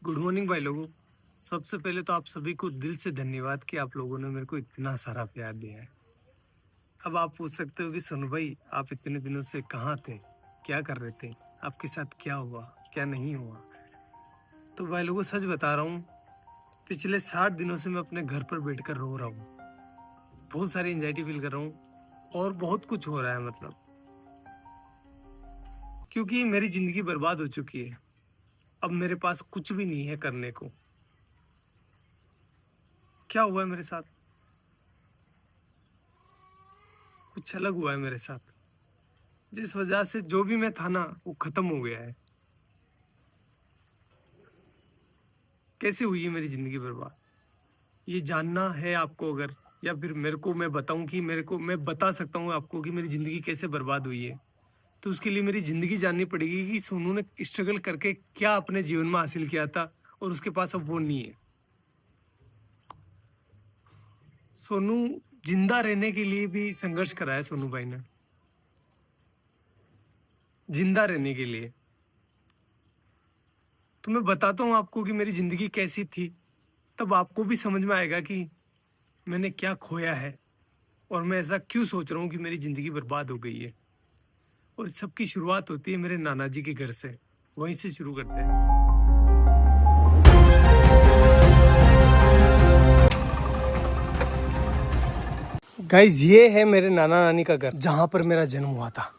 Good morning भाई लोगों। सबसे पहले तो आप सभी को दिल से धन्यवाद कि आप लोगों ने मेरे को इतना सारा प्यार दिया है। अब आप पूछ सकते हो कि सोनू भाई आप इतने दिनों से कहाँ थे, क्या कर रहे थे, आपके साथ क्या हुआ क्या नहीं हुआ। तो भाई लोगों सच बता रहा हूँ, पिछले 60 दिनों से मैं अपने घर पर बैठकर रो रहा हूँ। बहुत सारी एंजाइटी फील कर रहा हूँ और बहुत कुछ हो रहा है, मतलब क्योंकि मेरी जिंदगी बर्बाद हो चुकी है। अब मेरे पास कुछ भी नहीं है करने को। क्या हुआ है मेरे साथ, कुछ अलग हुआ है मेरे साथ, जिस वजह से जो भी मैं था ना वो खत्म हो गया है। कैसे हुई है मेरी जिंदगी बर्बाद, ये जानना है आपको अगर, या फिर मेरे को मैं बताऊं कि मेरे को मैं बता सकता हूँ आपको कि मेरी जिंदगी कैसे बर्बाद हुई है, तो उसके लिए मेरी जिंदगी जाननी पड़ेगी कि सोनू ने स्ट्रगल करके क्या अपने जीवन में हासिल किया था और उसके पास अब वो नहीं है। सोनू जिंदा रहने के लिए भी संघर्ष करा है सोनू भाई ने, जिंदा रहने के लिए। तो मैं बताता हूँ आपको कि मेरी जिंदगी कैसी थी, तब आपको भी समझ में आएगा कि मैंने क्या खोया है और मैं ऐसा क्यों सोच रहा हूँ कि मेरी जिंदगी बर्बाद हो गई है। और सबकी शुरुआत होती है मेरे नाना जी के घर से, वहीं से शुरू करते हैं। गाइज ये है मेरे नाना नानी का घर, जहां पर मेरा जन्म हुआ था।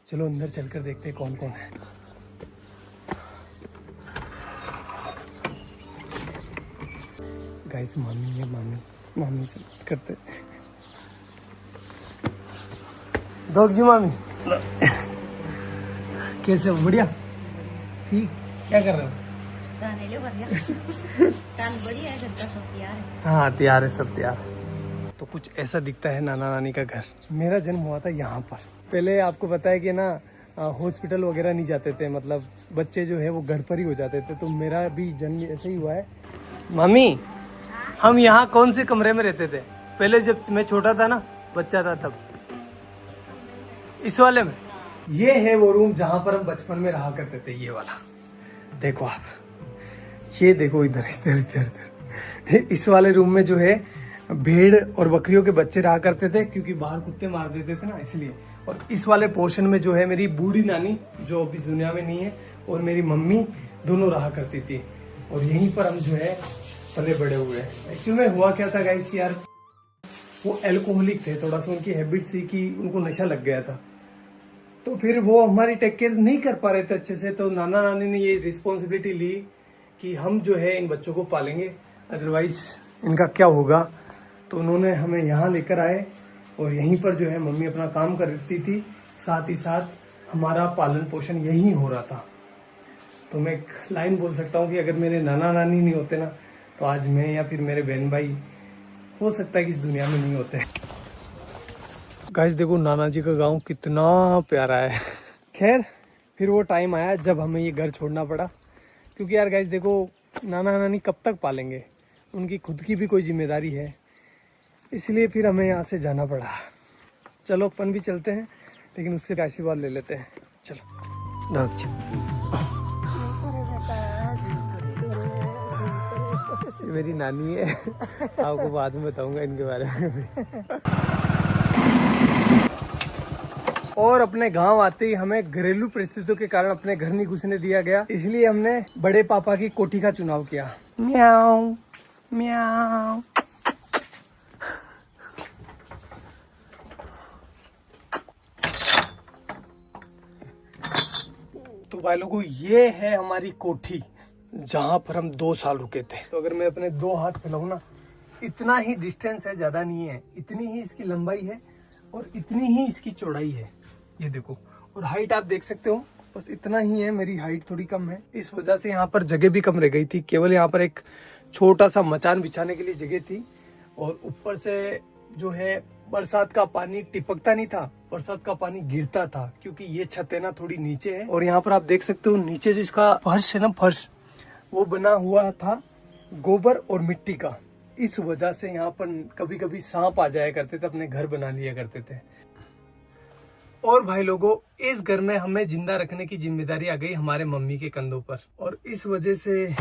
चलो अंदर चलकर देखते हैं कौन कौन है। गाइस मामी है, मामी से बात करते हैं। दोग जी मामी कैसे हो? बढ़िया, ठीक। क्या कर रहे हो? हाँ तैयार है, सब तैयार है। तो कुछ ऐसा दिखता है नाना नानी का घर। मेरा जन्म हुआ था यहाँ पर। पहले आपको पता है कि ना हॉस्पिटल वगैरह नहीं जाते थे, मतलब बच्चे जो है वो घर पर ही हो जाते थे। तो मेरा भी जन्म ऐसे ही हुआ है। मामी हम यहाँ कौन से कमरे में रहते थे पहले, जब मैं छोटा था ना, बच्चा था तब? इस वाले में। ये है वो रूम जहाँ पर हम बचपन में रहा करते थे, ये वाला। देखो आप, ये देखो इधर इधर इधर इधर। इस वाले रूम में जो है भेड़ और बकरियों के बच्चे रहा करते थे, क्योंकि बाहर कुत्ते मार देते थे ना, इसलिए। और इस वाले पोर्शन में जो है मेरी बूढ़ी नानी, जो अब इस दुनिया में नहीं है, और मेरी मम्मी दोनों रहा करती थी। और यहीं पर हम जो है पले बड़े हुए हैं। एक्चुअली में हुआ क्या था गाइस कि यार वो एल्कोहलिक थे, थोड़ा सा उनकी हैबिट थी कि उनको नशा लग गया था। तो फिर वो हमारी टेक केयर नहीं कर पा रहे थे अच्छे से। तो नाना नानी ने ये रिस्पॉन्सिबिलिटी ली कि हम जो है इन बच्चों को पालेंगे, अदरवाइज इनका क्या होगा। तो उन्होंने हमें यहाँ लेकर आए और यहीं पर जो है मम्मी अपना काम करती थी, साथ ही साथ हमारा पालन पोषण यहीं हो रहा था। तो मैं एक लाइन बोल सकता हूँ कि अगर मेरे नाना नानी नहीं होते ना, तो आज मैं या फिर मेरे बहन भाई हो सकता है कि इस दुनिया में नहीं होते। गाइस देखो नाना जी का गांव कितना प्यारा है। खैर फिर वो टाइम आया जब हमें ये घर छोड़ना पड़ा, क्योंकि यार गाइस देखो नाना नानी कब तक पालेंगे, उनकी खुद की भी कोई जिम्मेदारी है, इसलिए फिर हमें यहाँ से जाना पड़ा। चलो अपन भी चलते हैं, लेकिन उससे आशीर्वाद ले लेते हैं। चलो मेरी नानी है, आपको बाद में बताऊंगा इनके बारे में भी। और अपने गांव आते ही हमें घरेलू परिस्थितियों के कारण अपने घर नहीं घुसने दिया गया, इसलिए हमने बड़े पापा की कोठी का चुनाव किया। म्याऊ म्याऊ। तो भाई लोगों ये है हमारी कोठी, जहां पर हम 2 साल रुके थे। तो अगर मैं अपने 2 हाथ फैलाऊं ना, इतना ही डिस्टेंस है, ज्यादा नहीं है। इतनी ही इसकी लंबाई है और इतनी ही इसकी चौड़ाई है, ये देखो। और हाइट आप देख सकते हो, बस इतना ही है। मेरी हाइट थोड़ी कम है, इस वजह से यहाँ पर जगह भी कम रह गई थी। केवल यहाँ पर एक छोटा सा मचान बिछाने के लिए जगह थी। और ऊपर से जो है बरसात का पानी टिपकता नहीं था, बरसात का पानी गिरता था, क्योंकि ये छत है ना थोड़ी नीचे है। और यहाँ पर आप देख सकते हो नीचे जो इसका फर्श है ना, फर्श वो बना हुआ था गोबर और मिट्टी का। इस वजह से यहाँ पर कभी कभी सांप आ जाया करते थे, अपने घर बना लिया करते थे। और भाई लोगों इस घर में हमें जिंदा रखने की जिम्मेदारी आ गई हमारे मम्मी के कंधों पर। और इस वजह से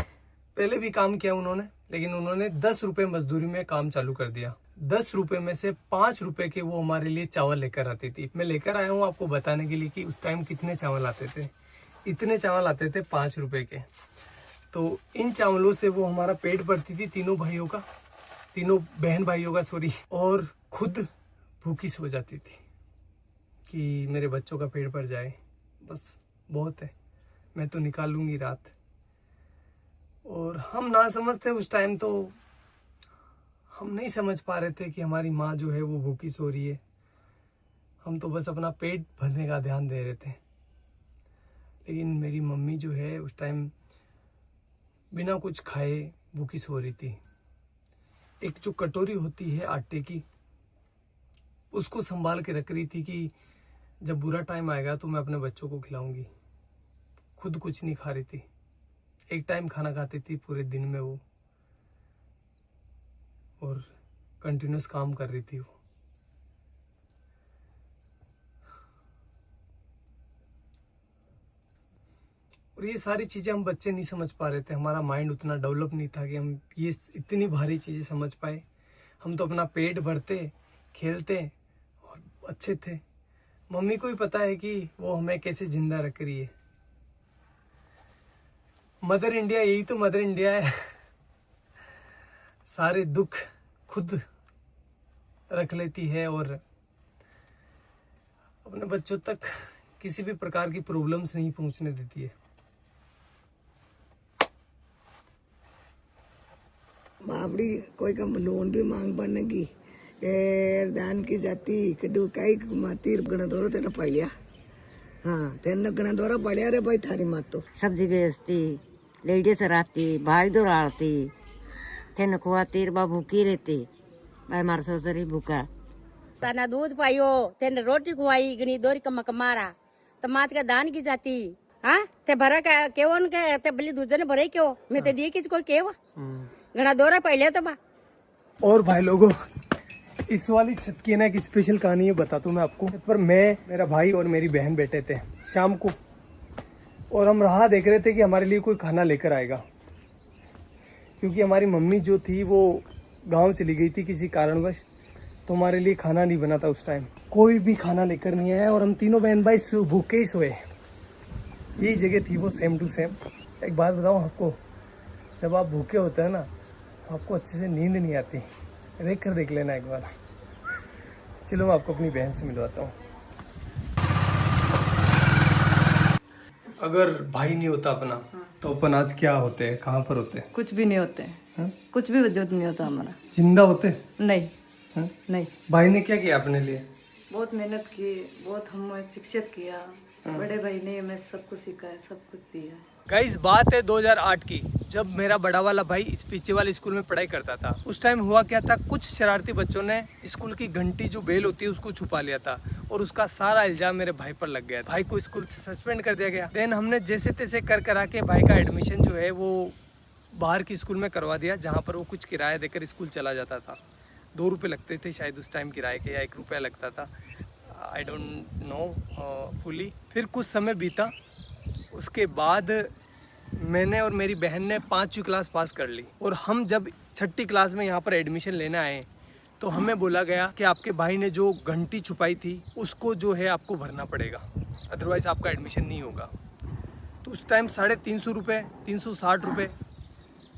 पहले भी काम किया उन्होंने, लेकिन उन्होंने 10 रुपए मजदूरी में काम चालू कर दिया। 10 रुपए में से 5 रुपए के वो हमारे लिए चावल लेकर आती थी। मैं लेकर आया हूँ आपको बताने के लिए कि उस टाइम कितने चावल आते थे। इतने चावल आते थे 5 रुपए के। तो इन चावलों से वो हमारा पेट भरती थी, तीनों बहन भाइयों का सॉरी, और खुद भूखी सो जाती थी कि मेरे बच्चों का पेट भर जाए, बस बहुत है, मैं तो निकाल लूंगी रात। और हम ना समझते उस टाइम, तो हम नहीं समझ पा रहे थे कि हमारी माँ जो है वो भूखी सो रही है। हम तो बस अपना पेट भरने का ध्यान दे रहे थे। लेकिन मेरी मम्मी जो है उस टाइम बिना कुछ खाए भूखी सो रही थी। एक जो कटोरी होती है आटे की, उसको संभाल के रख रही थी कि जब बुरा टाइम आएगा तो मैं अपने बच्चों को खिलाऊंगी। खुद कुछ नहीं खा रही थी, एक टाइम खाना खाती थी पूरे दिन में वो, और कंटिन्यूस काम कर रही थी वो। और ये सारी चीजें हम बच्चे नहीं समझ पा रहे थे, हमारा माइंड उतना डेवलप नहीं था कि हम ये इतनी भारी चीजें समझ पाए। हम तो अपना पेट भरते, खेलते और अच्छे थे। मम्मी को ही पता है कि वो हमें कैसे जिंदा रख रही है। मदर इंडिया, यही तो मदर इंडिया है। सारे दुख खुद रख लेती है और अपने बच्चों तक किसी भी प्रकार की प्रॉब्लम्स नहीं पहुंचने देती है। बाबड़ी कोई का लोन भी मांग बनेगी दान की जाती कड़ू कई माती गणा दौरा तेरा पड़िया। हाँ तेन गणा दौरा पड़िया रे भाई थारी मात तो सब्जी बेचती, लेडीज रहती, भाई दौड़ाती, तेन खुआती, बा भूखी रहती, भाई मार ससुरी भूखा। तना दूध पाइयो, तेन रोटी खुआई, गणी दोरी कमा कमारा, तमात का दान की जाती। हाँ ते भरा का केवन के ते बली दूध ने भरे क्यों, मैं ते दिए किस कोई केवा गणा दौरा पहले तो बा। और भाई लोगों, इस वाली छत की ना एक स्पेशल कहानी है, बताता हूँ मैं आपको। छत पर मैं, मेरा भाई और मेरी बहन बैठे थे शाम को, और हम राह देख रहे थे कि हमारे लिए कोई खाना लेकर आएगा, क्योंकि हमारी मम्मी जो थी वो गांव चली गई थी किसी कारणवश, तो हमारे लिए खाना नहीं बना था उस टाइम। कोई भी खाना लेकर नहीं आया और हम तीनों बहन भाई भूखे ही सोए। यही जगह थी वो, सेम टू सेम। एक बात बताऊँ आपको, जब आप भूखे होते हैं ना तो आपको अच्छे से नींद नहीं आती। देख लेना एक बार। चलो मैं आपको अपनी बहन से मिलवाता हूँ। अगर भाई नहीं होता अपना तो अपन आज क्या होते हैं, कहाँ पर होते हैं? कुछ भी नहीं होते हैं, कुछ भी वजूद नहीं होता हमारा। जिंदा होते? नहीं है? नहीं। भाई ने क्या किया अपने लिए? बहुत मेहनत की, बहुत हमें शिक्षित किया। बड़े भाई ने हमें सब कुछ सिखाया, सब कुछ दिया। गाइस बात है 2008 की, जब मेरा बड़ा वाला भाई इस पीछे वाले स्कूल में पढ़ाई करता था। उस टाइम हुआ क्या था, कुछ शरारती बच्चों ने स्कूल की घंटी जो बेल होती है उसको छुपा लिया था, और उसका सारा इल्जाम मेरे भाई पर लग गया। भाई को स्कूल से सस्पेंड कर दिया गया। देन हमने जैसे तैसे कर करा के भाई का एडमिशन जो है वो बाहर की स्कूल में करवा दिया, जहाँ पर वो कुछ किराया देकर स्कूल चला जाता था। 2 रुपये लगते थे शायद उस टाइम किराए के, या 1 रुपया लगता था, आई डोंट नो फुली। फिर कुछ समय बीता, उसके बाद मैंने और मेरी बहन ने 5वीं क्लास पास कर ली, और हम जब 6ठी क्लास में यहाँ पर एडमिशन लेने आए तो हमें बोला गया कि आपके भाई ने जो घंटी छुपाई थी उसको जो है आपको भरना पड़ेगा, अदरवाइज़ आपका एडमिशन नहीं होगा। तो उस टाइम 350 रुपये, 360 रुपये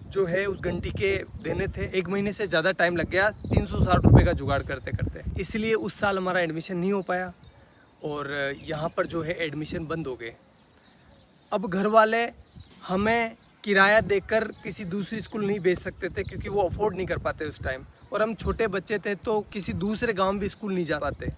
जो है उस घंटी के देने थे। 1 महीने से ज़्यादा टाइम लग गया 360 रुपये का जुगाड़ करते करते, इसलिए उस साल हमारा एडमिशन नहीं हो पाया और यहाँ पर जो है एडमिशन बंद हो गए। अब घर वाले हमें किराया देकर किसी दूसरी स्कूल नहीं भेज सकते थे, क्योंकि वो अफोर्ड नहीं कर पाते उस टाइम, और हम छोटे बच्चे थे तो किसी दूसरे गांव भी स्कूल नहीं जा पाते,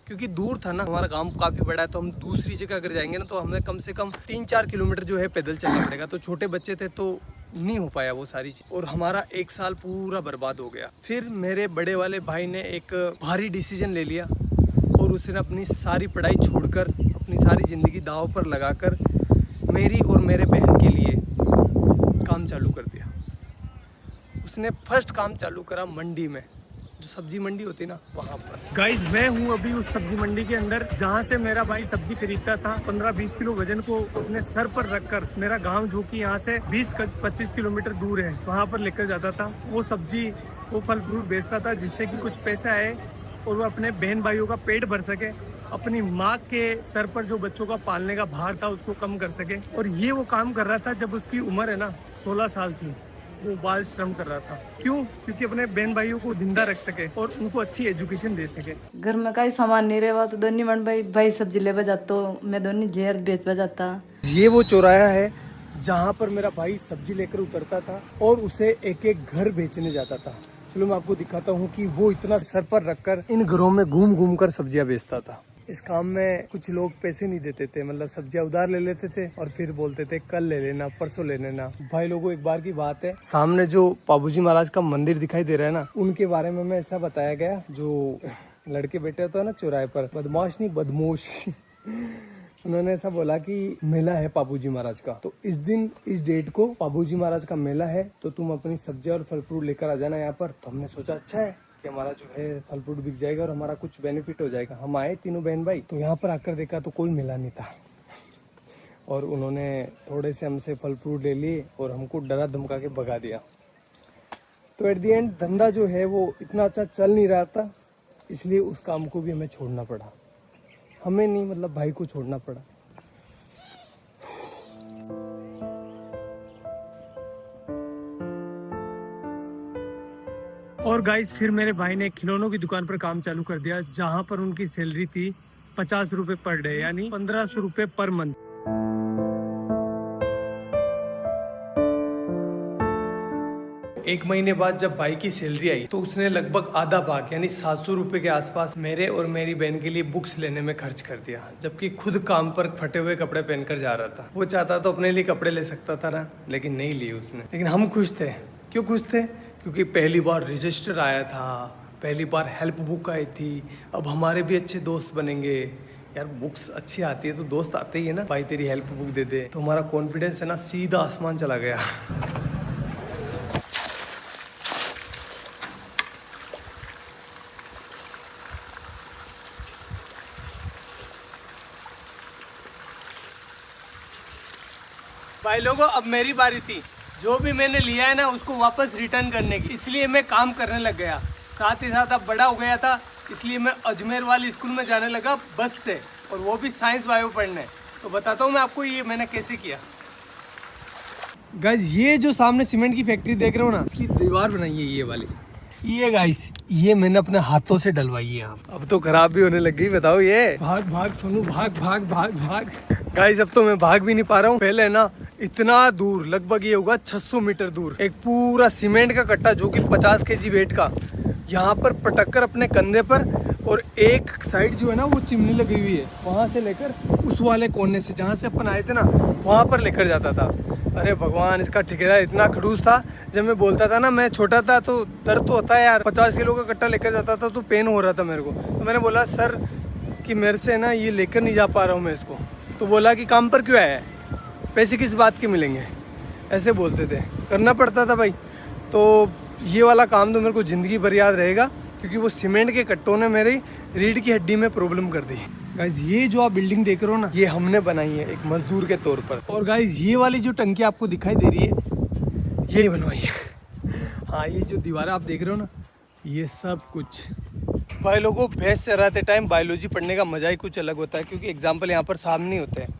क्योंकि दूर था ना। हमारा गांव काफ़ी बड़ा है, तो हम दूसरी जगह अगर जाएंगे ना तो हमें कम से कम 3-4 किलोमीटर जो है पैदल चलना पड़ेगा। तो छोटे बच्चे थे तो नहीं हो पाया वो सारी चीज़, और हमारा 1 साल पूरा बर्बाद हो गया। फिर मेरे बड़े वाले भाई ने एक भारी डिसीजन ले लिया, और उसने अपनी सारी पढ़ाई छोड़कर, अपनी सारी ज़िंदगी दांव पर लगाकर मेरी और मेरे बहन के लिए काम चालू कर दिया। उसने फर्स्ट काम चालू करा मंडी में। जो सब्जी मंडी होती है ना वहाँ पर। गाइस मैं हूँ अभी उस सब्जी मंडी के अंदर जहाँ से मेरा भाई सब्जी खरीदता था। 15-20 किलो वजन को अपने सर पर रखकर मेरा गांव जो कि यहाँ से 20-25 किलोमीटर दूर है वहाँ पर लेकर जाता था। वो सब्जी वो फल फ्रूट बेचता था जिससे कि कुछ पैसा आए और वो अपने बहन भाइयों का पेट भर सके, अपनी माँ के सर पर जो बच्चों का पालने का भार था उसको कम कर सके। और ये वो काम कर रहा था जब उसकी उम्र है ना 16 साल की। वो बाल श्रम कर रहा था। क्यों? क्योंकि अपने बहन भाइयों को जिंदा रख सके और उनको अच्छी एजुकेशन दे सके। घर में कई सामान नहीं रहा तो दोनों मन भाई सब्जी ले जाता, मैं दोनों जेर बेच जाता। ये वो चौराहा है जहाँ पर मेरा भाई सब्जी लेकर उतरता था और उसे एक एक घर बेचने जाता था। चलो मैं आपको दिखाता हूँ कि वो इतना सर पर रखकर इन घरों में घूम घूम कर सब्जियाँ बेचता था। इस काम में कुछ लोग पैसे नहीं देते थे, मतलब सब्जियां उधार ले लेते थे और फिर बोलते थे कल ले लेना, परसों ले लेना। भाई लोगों एक बार की बात है, सामने जो पाबूजी महाराज का मंदिर दिखाई दे रहा है ना, उनके बारे में ऐसा बताया गया, जो लड़के बैठे होते हैं ना चौराहे पर, बदमाश नहीं बदमोश उन्होंने ऐसा बोला कि मेला है पाबूजी महाराज का, तो इस दिन इस डेट को पाबूजी महाराज का मेला है, तो तुम अपनी सब्जियां और फल फ्रूट लेकर आ जाना यहाँ पर। तो हमने सोचा अच्छा है कि हमारा जो है फल फ्रूट बिक जाएगा और हमारा कुछ बेनिफिट हो जाएगा। हम आए तीनों बहन भाई, तो यहाँ पर आकर देखा तो कोई मिला नहीं था और उन्होंने थोड़े से हमसे फल फ्रूट ले लिए और हमको डरा धमका के भगा दिया। तो एट द एंड धंधा जो है वो इतना अच्छा चल नहीं रहा था, इसलिए उस काम को भी हमें छोड़ना पड़ा। हमें नहीं, मतलब भाई को छोड़ना पड़ा। और गाइस फिर मेरे भाई ने खिलौनों की दुकान पर काम चालू कर दिया, जहां पर उनकी सैलरी थी 50 रुपए पर डे, यानी 1500 रुपए पर मंथ। एक महीने बाद जब भाई की सैलरी आई तो उसने लगभग आधा भाग यानी 700 रुपए के आसपास मेरे और मेरी बहन के लिए बुक्स लेने में खर्च कर दिया, जबकि खुद काम पर फटे हुए कपड़े पहनकर जा रहा था। वो चाहता तो अपने लिए कपड़े ले सकता था ना, लेकिन नहीं लिए उसने। लेकिन हम खुश थे। क्यों खुश थे? क्योंकि पहली बार रजिस्टर आया था, पहली बार हेल्प बुक आई थी, अब हमारे भी अच्छे दोस्त बनेंगे। यार बुक्स अच्छी आती है तो दोस्त आते ही है ना, भाई तेरी हेल्प बुक दे दे, तो हमारा कॉन्फिडेंस है ना सीधा आसमान चला गया। भाई लोगों अब मेरी बारी थी। जो भी मैंने लिया है ना उसको वापस रिटर्न करने की, इसलिए मैं काम करने लग गया। साथ ही साथ अब बड़ा हो गया था, इसलिए मैं अजमेर वाली स्कूल में जाने लगा बस से, और वो भी साइंस बायो पढ़ने। तो बताता हूँ मैं आपको ये मैंने कैसे किया। गाइस ये जो सामने सीमेंट की फैक्ट्री देख रहे हो ना, इसकी दीवार बनाई है ये वाली। ये गाइस ये मैंने अपने हाथों से डलवाई है। अब तो खराब भी होने लग गई। बताओ ये भाग भाग सोनू भाग भाग भाग भाग। गाइस अब तो मैं भाग भी नहीं पा रहा हूँ। पहले ना इतना दूर, लगभग ये होगा 600 मीटर दूर, एक पूरा सीमेंट का कट्टा जो कि 50 केजी वेट का, यहाँ पर पटक कर अपने कंधे पर, और एक साइड जो है ना वो चिमनी लगी हुई है, वहाँ से लेकर उस वाले कोने से जहाँ से अपन आए थे ना वहाँ पर लेकर जाता था। अरे भगवान, इसका ठेकेदार इतना खड़ूस था। जब मैं बोलता था ना, मैं छोटा था तो दर्द तो होता है यार, 50 किलो का कट्टा लेकर जाता था तो पेन हो रहा था मेरे को। तो मैंने बोला सर कि मेरे से ना ये लेकर नहीं जा पा रहा हूँ मैं इसको। तो बोला कि काम पर क्यों आया है, पैसे किस बात के मिलेंगे, ऐसे बोलते थे। करना पड़ता था भाई। तो ये वाला काम तो मेरे को ज़िंदगी भर याद रहेगा, क्योंकि वो सीमेंट के कट्टों ने मेरी रीढ़ की हड्डी में प्रॉब्लम कर दी। गाइज ये जो आप बिल्डिंग देख रहे हो ना, ये हमने बनाई है एक मजदूर के तौर पर। और गाइज ये वाली जो टंकी आपको दिखाई दे रही है, ये नहीं बनवाई है। हाँ, ये जो दीवारें आप देख रहे हो ना, ये सब कुछ। भाई लोगों, भैंस चराते टाइम बायोलॉजी पढ़ने का मजा ही कुछ अलग होता है, क्योंकि एग्जाम्पल यहाँ पर सामने होते हैं।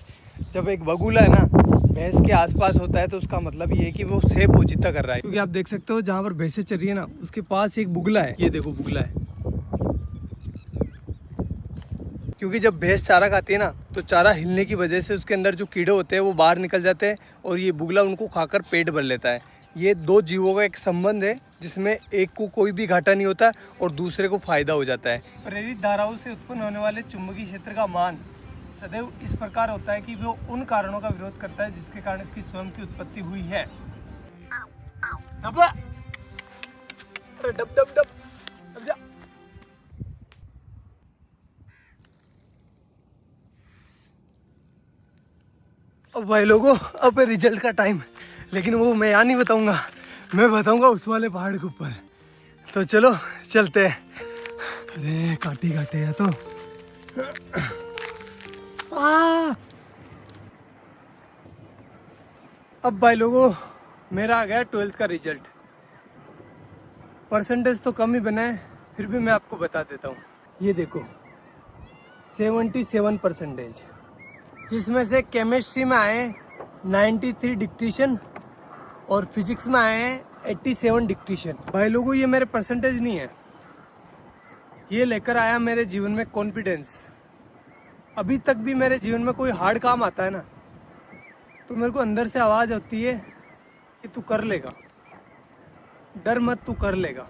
जब एक बगुला है ना भैंस के आसपास होता है तो उसका मतलब ये है कि वो सेब पोजीता कर रहा है। क्योंकि आप देख सकते हो जहाँ पर भैंसें चल रही है ना, उसके पास एक बुगला है। ये देखो बुगला है। क्योंकि जब भैंस चारा खाती है ना, तो चारा हिलने की वजह से उसके अंदर जो कीड़े होते हैं वो बाहर निकल जाते हैं, और ये बुगला उनको खाकर पेट भर लेता है। ये दो जीवों का एक संबंध है, जिसमें एक को कोई भी घाटा नहीं होता और दूसरे को फायदा हो जाता है। प्रेरित धाराओं से उत्पन्न होने वाले चुंबकीय क्षेत्र का मान सदैव इस प्रकार होता है कि वो उन कारणों का विरोध करता है जिसके कारण इसकी स्वयं की उत्पत्ति हुई है। अरे डब डब डब, अब जा। अब भाई लोगों, अब रिजल्ट का टाइम, लेकिन वो मैं यहाँ नहीं बताऊंगा, मैं बताऊंगा उस वाले पहाड़ के ऊपर। तो चलो चलते हैं। अरे काटे काटे है तो अब भाई लोगों मेरा आ गया 12th का रिजल्ट। परसेंटेज तो कम ही बना है, फिर भी मैं आपको बता देता हूँ। ये देखो 77%, जिसमें से केमिस्ट्री में आए 93 डिक्टेशन और फिजिक्स में आए हैं 87 डिक्टेशन। भाई लोगों ये मेरे परसेंटेज नहीं है, ये लेकर आया मेरे जीवन में कॉन्फिडेंस। अभी तक भी मेरे जीवन में कोई हार्ड काम आता है ना, तो मेरे को अंदर से आवाज़ होती है कि तू कर लेगा, डर मत, तू कर लेगा।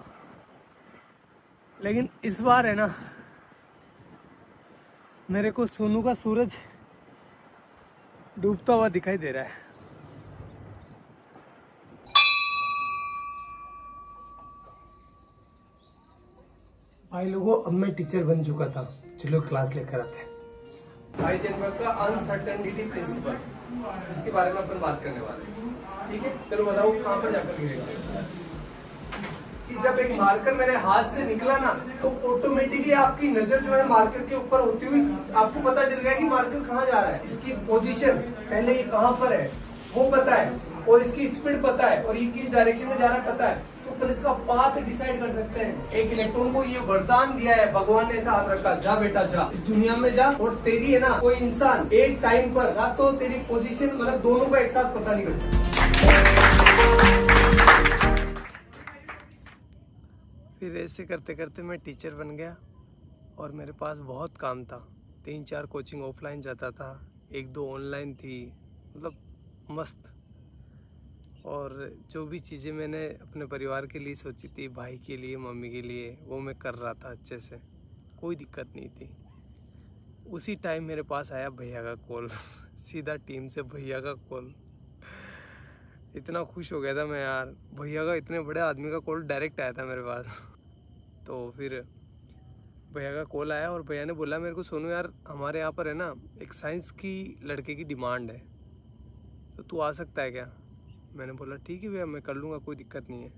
लेकिन इस बार है ना, मेरे को सोनू का सूरज डूबता हुआ दिखाई दे रहा है। भाई लोगों अब मैं टीचर बन चुका था, चलो क्लास लेकर आते हैं। हाइजेनबर्ग का अनसर्टेनिटी प्रिंसिपल, जिसके बारे में अपन बात करने वाले हैं, ठीक है। चलो बताओ कहाँ पर जाकर गिरेगा। कि जब एक मार्कर मेरे हाथ से निकला ना, तो ऑटोमेटिकली आपकी नजर जो है मार्कर के ऊपर होती हुई आपको पता चल गया कि मार्कर कहाँ जा रहा है। इसकी पोजीशन पहले ये कहाँ पर है वो पता है, और इसकी स्पीड पता है, और ये किस डायरेक्शन में जा रहा है पता है, तो अपन इसका पाथ डिसाइड कर सकते हैं। एक इलेक्ट्रॉन को ये वरदान दिया है भगवान ने, ऐसा हाथ रखा, जा बेटा जा, इस दुनिया में जा। और तेरी है ना कोई इंसान एक टाइम पर ना तो तेरी पोजीशन मतलब दोनों का एक साथ पता नहीं कर सकता। फिर ऐसे करते करते मैं टीचर बन गया, और मेरे पास बहुत काम था। 3-4 कोचिंग ऑफलाइन जाता था, 1-2 ऑनलाइन थी, मतलब मस्त। और जो भी चीज़ें मैंने अपने परिवार के लिए सोची थी, भाई के लिए, मम्मी के लिए, वो मैं कर रहा था अच्छे से, कोई दिक्कत नहीं थी। उसी टाइम मेरे पास आया भैया का कॉल सीधा टीम से भैया का कॉल। इतना खुश हो गया था मैं यार, भैया का, इतने बड़े आदमी का कॉल डायरेक्ट आया था मेरे पास। तो फिर भैया का कॉल आया और भैया ने बोला मेरे को, सोनू यार हमारे यहाँ पर है ना एक साइंस की लड़के की डिमांड है, तो तू आ सकता है क्या। मैंने बोला ठीक है भैया मैं कर लूँगा, कोई दिक्कत नहीं है।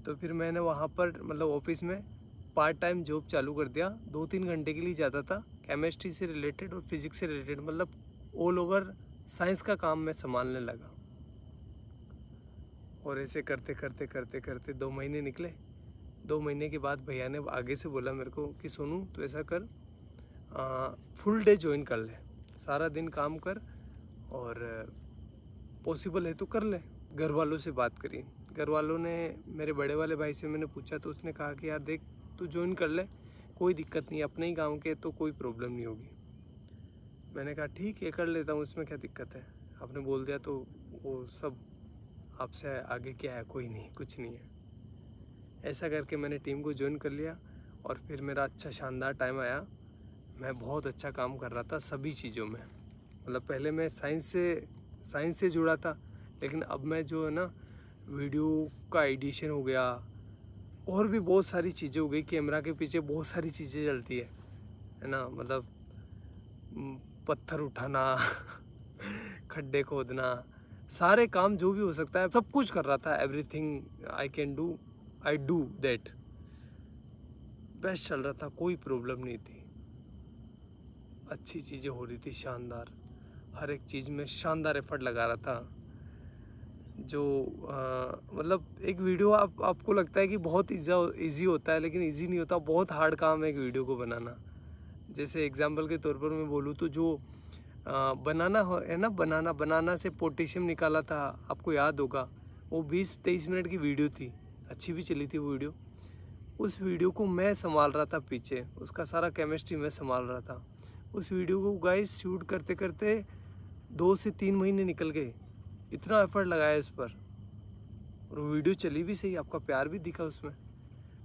तो फिर मैंने वहाँ पर मतलब ऑफिस में पार्ट टाइम जॉब चालू कर दिया। 2-3 घंटे के लिए जाता था, केमिस्ट्री से रिलेटेड और फिजिक्स से रिलेटेड, मतलब ऑल ओवर साइंस का काम मैं संभालने लगा। और ऐसे करते करते करते करते 2 महीने निकले। 2 महीने के बाद भैया ने आगे से बोला मेरे को कि सोनू तो ऐसा कर, फुल डे ज्वाइन कर ले, सारा दिन काम कर, और पॉसिबल है तो कर ले। घर वालों से बात करी, घर वालों ने, मेरे बड़े वाले भाई से मैंने पूछा तो उसने कहा कि यार देख तू ज्वाइन कर ले, कोई दिक्कत नहीं, अपने ही गांव के तो कोई प्रॉब्लम नहीं होगी। मैंने कहा ठीक है कर लेता हूँ, इसमें क्या दिक्कत है, आपने बोल दिया तो वो सब आपसे आगे क्या है, कोई नहीं, कुछ नहीं है। ऐसा करके मैंने टीम को ज्वाइन कर लिया, और फिर मेरा अच्छा शानदार टाइम आया। मैं बहुत अच्छा काम कर रहा था सभी चीज़ों में, मतलब पहले मैं साइंस से जुड़ा था, लेकिन अब मैं जो है ना वीडियो का एडिशन हो गया, और भी बहुत सारी चीज़ें हो गई। कैमरा के पीछे बहुत सारी चीज़ें चलती है ना, मतलब पत्थर उठाना खड्डे खोदना, सारे काम जो भी हो सकता है सब कुछ कर रहा था। Everything I can do, I do that. Best चल रहा था, कोई प्रॉब्लम नहीं थी, अच्छी चीज़ें हो रही थी, शानदार, हर एक चीज़ में शानदार एफर्ट लगा रहा था। जो मतलब एक वीडियो आपको लगता है कि बहुत ईजी होता है, लेकिन ईजी नहीं होता, बहुत हार्ड काम है एक वीडियो को बनाना। जैसे एग्जांपल के तौर पर मैं बोलूँ तो जो बनाना है ना, बनाना से पोटेशियम निकाला था, आपको याद होगा, वो 20-23 मिनट की वीडियो थी, अच्छी भी चली थी वो वीडियो। उस वीडियो को मैं संभाल रहा था पीछे, उसका सारा केमिस्ट्री मैं संभाल रहा था। उस वीडियो को गाइस शूट करते करते 2 से 3 महीने निकल गए, इतना एफर्ट लगाया इस पर, और वीडियो चली भी सही, आपका प्यार भी दिखा उसमें।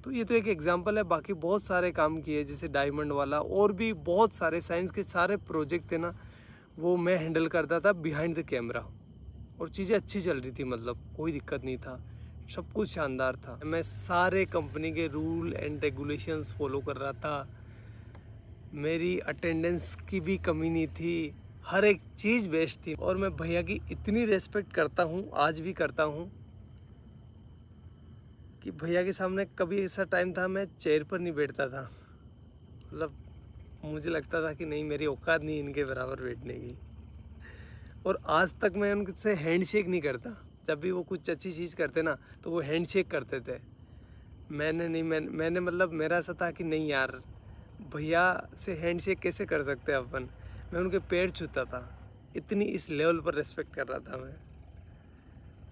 तो ये तो एक एग्जांपल है, बाकी बहुत सारे काम किए, जैसे डायमंड वाला, और भी बहुत सारे साइंस के सारे प्रोजेक्ट थे ना, वो मैं हैंडल करता था बिहाइंड द कैमरा, और चीज़ें अच्छी चल रही थी, मतलब कोई दिक्कत नहीं था, सब कुछ शानदार था। मैं सारे कंपनी के रूल एंड रेगुलेशंस फॉलो कर रहा था, मेरी अटेंडेंस की भी कमी नहीं थी, हर एक चीज़ बेस्ट थी। और मैं भैया की इतनी रेस्पेक्ट करता हूँ, आज भी करता हूँ, कि भैया के सामने कभी ऐसा टाइम था मैं चेयर पर नहीं बैठता था, मतलब मुझे लगता था कि नहीं मेरी औकात नहीं इनके बराबर बैठने की। और आज तक मैं उनसे हैंडशेक नहीं करता। जब भी वो कुछ अच्छी चीज़ करते ना तो वो हैंडशेक करते थे, मैंने मतलब मेरा ऐसा था कि नहीं यार भैया से हैंडशेक कैसे कर सकते हैं अपन। मैं उनके पैर छूता था, इतनी इस लेवल पर रेस्पेक्ट कर रहा था मैं।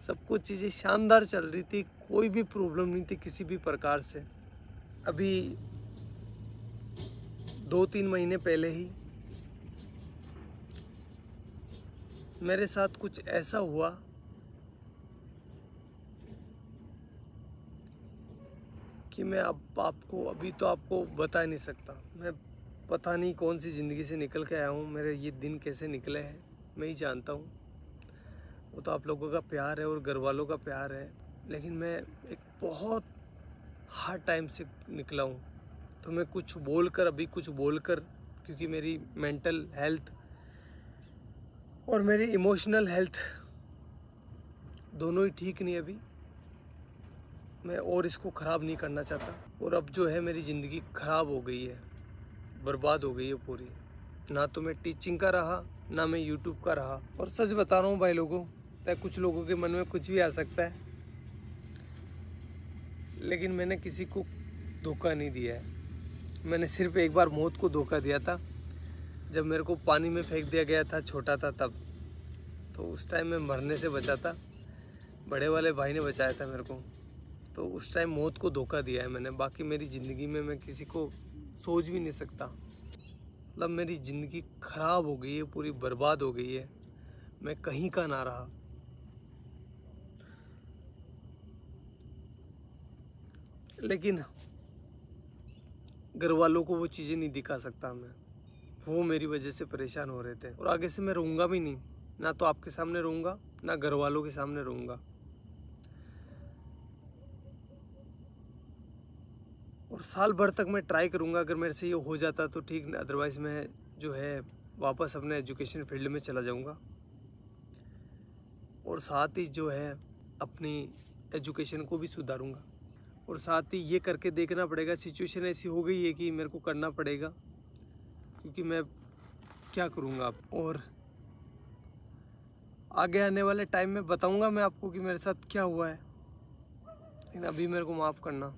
सब कुछ चीज़ें शानदार चल रही थी, कोई भी प्रॉब्लम नहीं थी किसी भी प्रकार से। अभी 2-3 महीने पहले ही मेरे साथ कुछ ऐसा हुआ कि मैं अब अभी तो आपको बता ही नहीं सकता। मैं पता नहीं कौन सी ज़िंदगी से निकल के आया हूँ, मेरे ये दिन कैसे निकले हैं मैं ही जानता हूँ। वो तो आप लोगों का प्यार है और घर वालों का प्यार है, लेकिन मैं एक बहुत हार्ड टाइम से निकला हूँ। तो मैं कुछ बोलकर क्योंकि मेरी मेंटल हेल्थ और मेरी इमोशनल हेल्थ दोनों ही ठीक नहीं अभी। मैं और इसको ख़राब नहीं करना चाहता। और अब जो है मेरी ज़िंदगी ख़राब हो गई है, बर्बाद हो गई है पूरी। ना तो मैं टीचिंग का रहा, ना मैं यूट्यूब का रहा। और सच बता रहा हूँ भाई लोगों, कुछ लोगों के मन में कुछ भी आ सकता है, लेकिन मैंने किसी को धोखा नहीं दिया है। मैंने सिर्फ एक बार मौत को धोखा दिया था, जब मेरे को पानी में फेंक दिया गया था, छोटा था तब। तो उस टाइम मैं मरने से बचा था, बड़े वाले भाई ने बचाया था मेरे को। तो उस टाइम मौत को धोखा दिया है मैंने। बाकी मेरी ज़िंदगी में मैं किसी को सोच भी नहीं सकता। मतलब मेरी ज़िंदगी ख़राब हो गई है, पूरी बर्बाद हो गई है, मैं कहीं का ना रहा। लेकिन घर वालों को वो चीज़ें नहीं दिखा सकता मैं। वो मेरी वजह से परेशान हो रहे थे, और आगे से मैं रहूँगा भी नहीं। ना तो आपके सामने रहूँगा, ना घर वालों के सामने रहूँगा। और साल भर तक मैं ट्राई करूँगा, अगर मेरे से ये हो जाता तो ठीक, अदरवाइज़ मैं जो है वापस अपने एजुकेशन फील्ड में चला जाऊँगा। और साथ ही जो है अपनी एजुकेशन को भी सुधारूँगा। और साथ ही ये करके देखना पड़ेगा, सिचुएशन ऐसी हो गई है कि मेरे को करना पड़ेगा, क्योंकि मैं क्या करूँगा अब। और आगे आने वाले टाइम में बताऊँगा मैं आपको कि मेरे साथ क्या हुआ है, लेकिन अभी मेरे को माफ़ करना,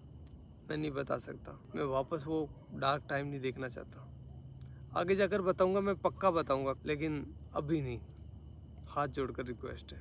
मैं नहीं बता सकता। मैं वापस वो डार्क टाइम नहीं देखना चाहता। आगे जाकर बताऊँगा, मैं पक्का बताऊँगा, लेकिन अभी नहीं। हाथ जोड़कर रिक्वेस्ट है।